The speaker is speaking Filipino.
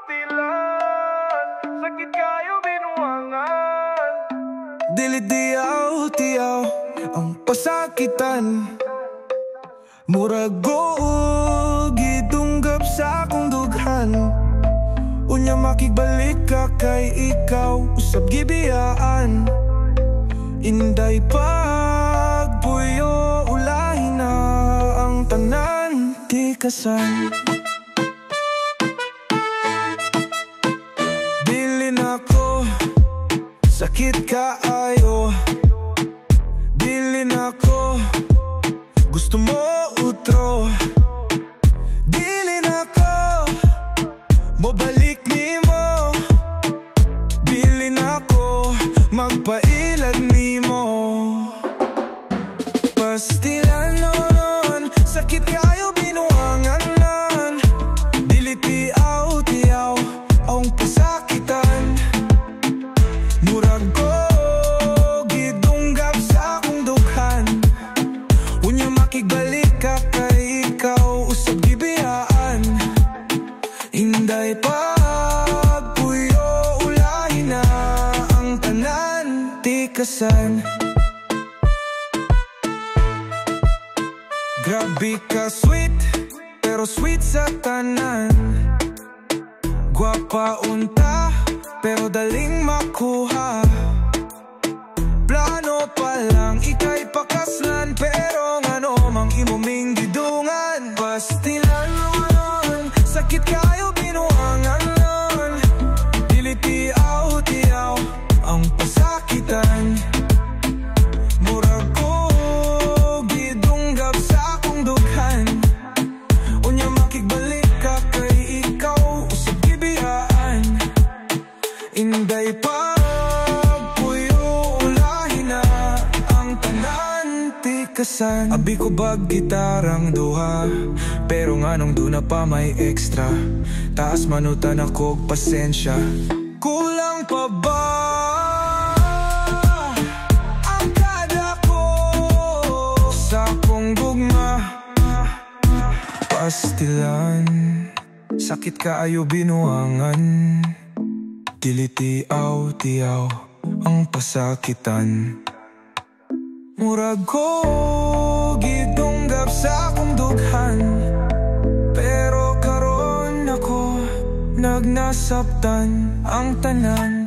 pastilan, sakit kayo binuangan. Dili tiyaw ang pasakitan. Murag goog gidunggap sa akong dughan. Unya makigbalik ka kay ikaw, usab gibiyaan. Inday pagpuyo, ulahin na ang tanan tikasan. Dili na ko sakit kaayo, dili na ko gusto mo utro, dili na ko mobalik nimo, dili na ko magpailag nimo. Pastilan noon, sakit kayo binuangan. Dili tiyaw ang pasakitan. Murag ko gidunggap sa akong dughan. Unya makigbalik ka kay ikaw, usab gibiyaan. Inday pagpuyo, ulahin na ang tanan tikasan. Grabe ka sweet, pero sweet sa tanan. Gwapa unta, pero daling makuha. Plano pa lang, ika'y pakaslan, pero ngano mang imuming gidungan. Pastilan noon, sakit kayo binuangan nun. Dili tiyaw ang pasakitan. Murag ko gidunggap sa akong dughan. Unya makigbalik ka kay ikaw, usab gibiyaan. Inday pagpuyo, ulahin na ang tanan tikasan. Abi ko bag gitarang duha, pero nganong duna pa may extra. Taas manutan ako pasensya. Kulang pa ba ang kada ko sa akong gugma? Pastilan, sakit kaayo binuangan. Dili tiyaw ang pasakitan. Murag ko gidunggap sa akong dughan, pero karon ako nagnasabtan ang tanan